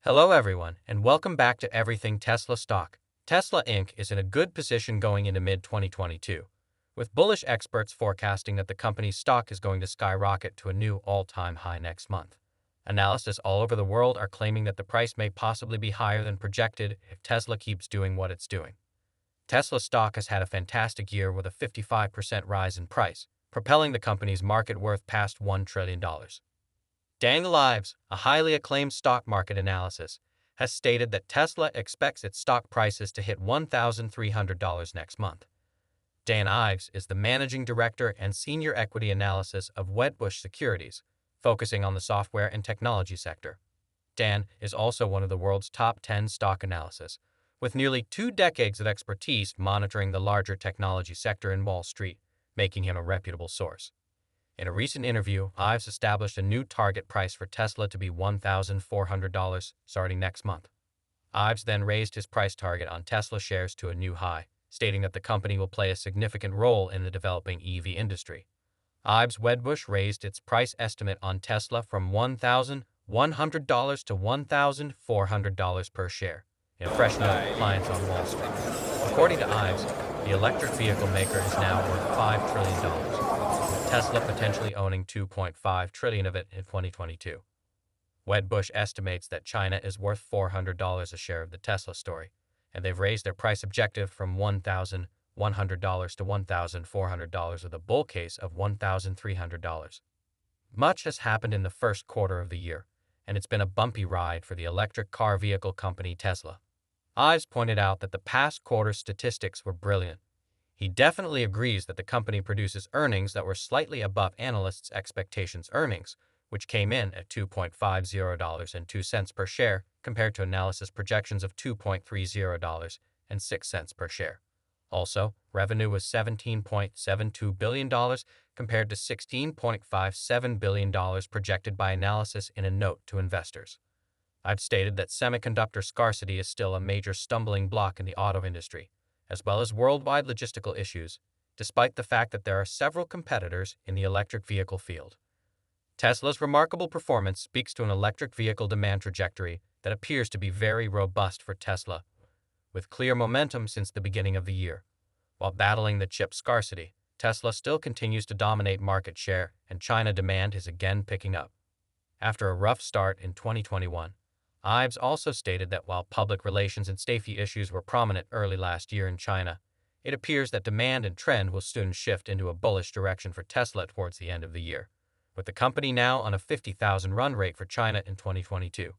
Hello everyone, and welcome back to Everything Tesla Stock. Tesla Inc. is in a good position going into mid-2022, with bullish experts forecasting that the company's stock is going to skyrocket to a new all-time high next month. Analysts all over the world are claiming that the price may possibly be higher than projected if Tesla keeps doing what it's doing. Tesla stock has had a fantastic year with a 55% rise in price, propelling the company's market worth past $1 trillion. Daniel Ives, a highly acclaimed stock market analysis, has stated that Tesla expects its stock prices to hit $1,300 next month. Dan Ives is the managing director and senior equity analysis of Wedbush Securities, focusing on the software and technology sector. Dan is also one of the world's top 10 stock analysts, with nearly 2 decades of expertise monitoring the larger technology sector in Wall Street, making him a reputable source. In a recent interview, Ives established a new target price for Tesla to be $1,400 starting next month. Ives then raised his price target on Tesla shares to a new high, stating that the company will play a significant role in the developing EV industry. Ives Wedbush raised its price estimate on Tesla from $1,100 to $1,400 per share, in a fresh note to clients on Wall Street. According to Ives, the electric vehicle maker is now worth $5 trillion. Tesla potentially owning $2.5 trillion of it in 2022. Wedbush estimates that China is worth $400 a share of the Tesla story, and they've raised their price objective from $1,100 to $1,400 with a bull case of $1,300. Much has happened in the first quarter of the year, and it's been a bumpy ride for the electric car vehicle company Tesla. Ives pointed out that the past quarter's statistics were brilliant. He definitely agrees that the company produces earnings that were slightly above analysts' expectations earnings, which came in at $2.50.02 per share compared to analysis projections of $2.30.06 per share. Also, revenue was $17.72 billion compared to $16.57 billion projected by analysis in a note to investors. I've stated that semiconductor scarcity is still a major stumbling block in the auto industry, as well as worldwide logistical issues, despite the fact that there are several competitors in the electric vehicle field. Tesla's remarkable performance speaks to an electric vehicle demand trajectory that appears to be very robust for Tesla, with clear momentum since the beginning of the year. While battling the chip scarcity, Tesla still continues to dominate market share, and China demand is again picking up. After a rough start in 2021, Ives also stated that while public relations and safety issues were prominent early last year in China, it appears that demand and trend will soon shift into a bullish direction for Tesla towards the end of the year, with the company now on a 50,000 run rate for China in 2022.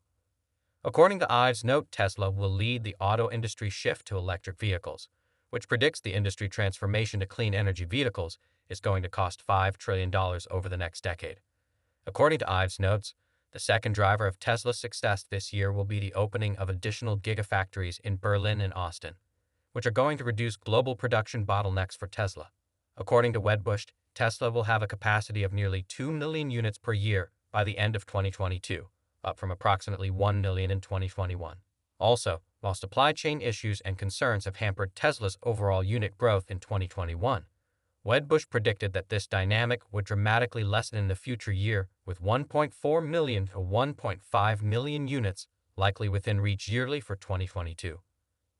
According to Ives' note, Tesla will lead the auto industry shift to electric vehicles, which predicts the industry transformation to clean energy vehicles is going to cost $5 trillion over the next decade. According to Ives' notes, the second driver of Tesla's success this year will be the opening of additional gigafactories in Berlin and Austin, which are going to reduce global production bottlenecks for Tesla. According to Wedbush, Tesla will have a capacity of nearly 2 million units per year by the end of 2022, up from approximately 1 million in 2021. Also, while supply chain issues and concerns have hampered Tesla's overall unit growth in 2021, Wedbush predicted that this dynamic would dramatically lessen in the future year, with 1.4 million to 1.5 million units likely within reach yearly for 2022.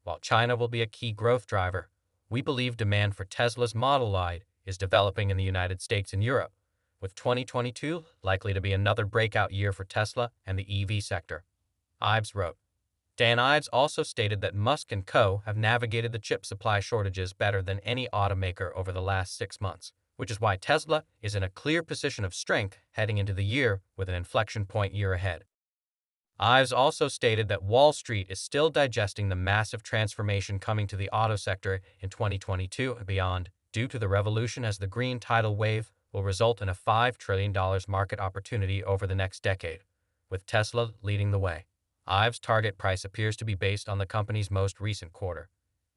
While China will be a key growth driver, we believe demand for Tesla's Model Y is developing in the United States and Europe, with 2022 likely to be another breakout year for Tesla and the EV sector. Ives wrote. Dan Ives also stated that Musk & Co. have navigated the chip supply shortages better than any automaker over the last 6 months, which is why Tesla is in a clear position of strength heading into the year with an inflection point year ahead. Ives also stated that Wall Street is still digesting the massive transformation coming to the auto sector in 2022 and beyond, due to the revolution as the green tidal wave will result in a $5 trillion market opportunity over the next decade, with Tesla leading the way. Ives' target price appears to be based on the company's most recent quarter.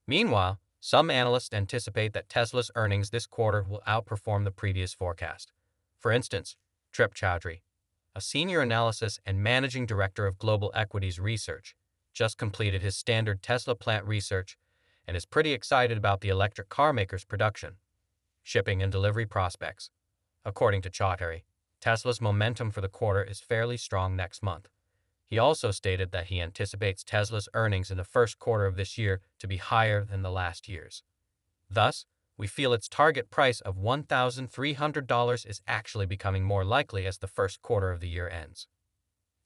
Meanwhile, some analysts anticipate that Tesla's earnings this quarter will outperform the previous forecast. For instance, Trip Chowdhury, a senior analysis and managing director of global equities research, just completed his standard Tesla plant research and is pretty excited about the electric car maker's production, shipping, and delivery prospects. According to Chowdhury, Tesla's momentum for the quarter is fairly strong next month. He also stated that he anticipates Tesla's earnings in the first quarter of this year to be higher than the last year's. Thus, we feel its target price of $1,300 is actually becoming more likely as the first quarter of the year ends.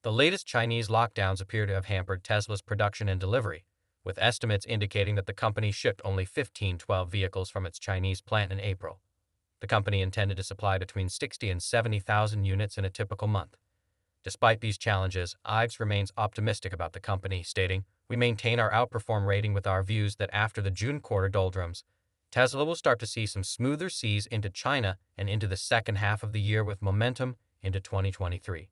The latest Chinese lockdowns appear to have hampered Tesla's production and delivery, with estimates indicating that the company shipped only 12 vehicles from its Chinese plant in April. The company intended to supply between 60 and 70,000 units in a typical month. Despite these challenges, Ives remains optimistic about the company, stating, "We maintain our outperform rating with our views that after the June quarter doldrums, Tesla will start to see some smoother seas into China and into the second half of the year with momentum into 2023.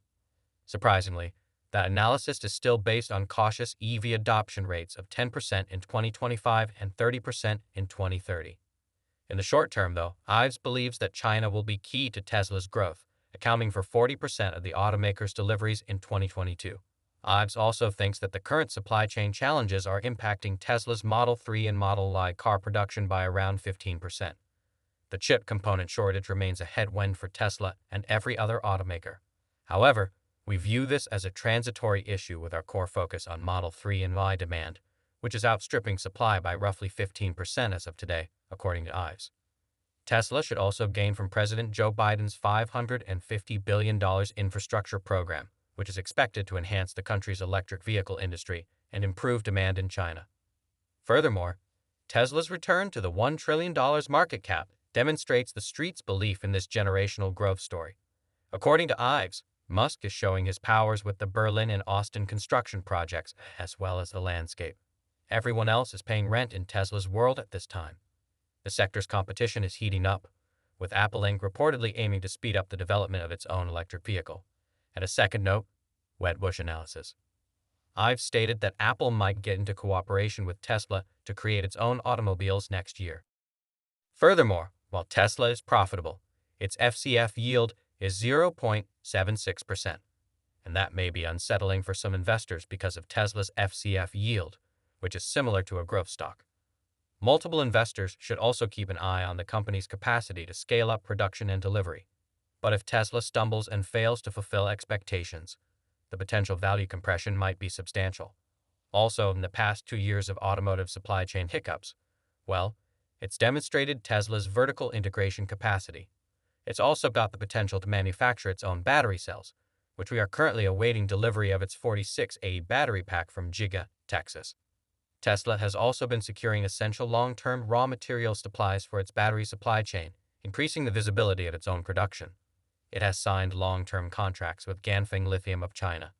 Surprisingly, that analysis is still based on cautious EV adoption rates of 10% in 2025 and 30% in 2030. In the short term, though, Ives believes that China will be key to Tesla's growth, accounting for 40% of the automaker's deliveries in 2022. Ives also thinks that the current supply chain challenges are impacting Tesla's Model 3 and Model Y car production by around 15%. The chip component shortage remains a headwind for Tesla and every other automaker. However, we view this as a transitory issue with our core focus on Model 3 and Y demand, which is outstripping supply by roughly 15% as of today, according to Ives. Tesla should also gain from President Joe Biden's $550 billion infrastructure program, which is expected to enhance the country's electric vehicle industry and improve demand in China. Furthermore, Tesla's return to the $1 trillion market cap demonstrates the street's belief in this generational growth story. According to Ives, Musk is showing his powers with the Berlin and Austin construction projects as well as the landscape. Everyone else is paying rent in Tesla's world at this time. The sector's competition is heating up, with Apple Inc. reportedly aiming to speed up the development of its own electric vehicle. At a second note, Wedbush analysis. Ives stated that Apple might get into cooperation with Tesla to create its own automobiles next year. Furthermore, while Tesla is profitable, its FCF yield is 0.76%, and that may be unsettling for some investors because of Tesla's FCF yield, which is similar to a growth stock. Multiple investors should also keep an eye on the company's capacity to scale up production and delivery. But if Tesla stumbles and fails to fulfill expectations, the potential value compression might be substantial. Also, in the past 2 years of automotive supply chain hiccups, well, it's demonstrated Tesla's vertical integration capacity. It's also got the potential to manufacture its own battery cells, which we are currently awaiting delivery of its 46A battery pack from Giga, Texas. Tesla has also been securing essential long-term raw material supplies for its battery supply chain, increasing the visibility of its own production. It has signed long-term contracts with Ganfeng Lithium of China.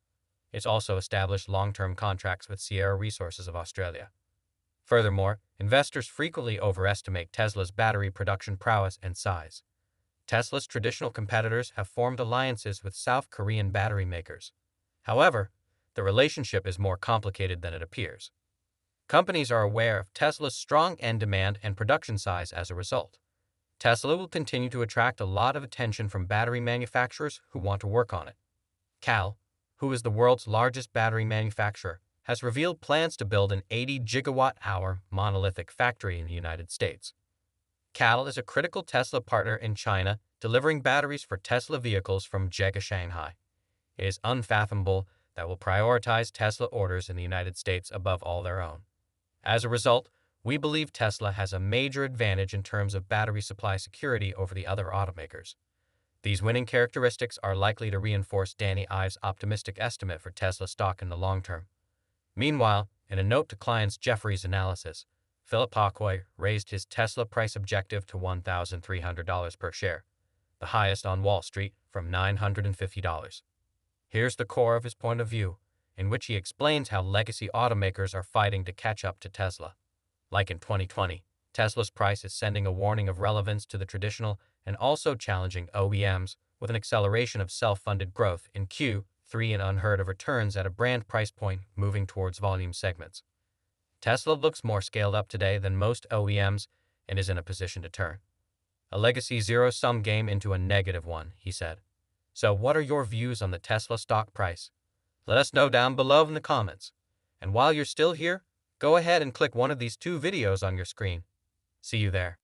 It's also established long-term contracts with Sierra Resources of Australia. Furthermore, investors frequently overestimate Tesla's battery production prowess and size. Tesla's traditional competitors have formed alliances with South Korean battery makers. However, the relationship is more complicated than it appears. Companies are aware of Tesla's strong end demand and production size as a result. Tesla will continue to attract a lot of attention from battery manufacturers who want to work on it. Cal, who is the world's largest battery manufacturer, has revealed plans to build an 80 gigawatt-hour monolithic factory in the United States. Cal is a critical Tesla partner in China, delivering batteries for Tesla vehicles from Giga Shanghai. It is unfathomable that will prioritize Tesla orders in the United States above all their own. As a result, we believe Tesla has a major advantage in terms of battery supply security over the other automakers. These winning characteristics are likely to reinforce Danny Ives' optimistic estimate for Tesla stock in the long term. Meanwhile, in a note to clients Jeffrey's analysis, Philip Hawkwoy raised his Tesla price objective to $1,300 per share, the highest on Wall Street, from $950. Here's the core of his point of view, in which he explains how legacy automakers are fighting to catch up to Tesla. Like in 2020, Tesla's price is sending a warning of relevance to the traditional and also challenging OEMs with an acceleration of self-funded growth in Q3 and unheard of returns at a brand price point moving towards volume segments. Tesla looks more scaled up today than most OEMs and is in a position to turn a legacy zero-sum game into a negative one, he said. So what are your views on the Tesla stock price? Let us know down below in the comments. And while you're still here, go ahead and click one of these 2 videos on your screen. See you there.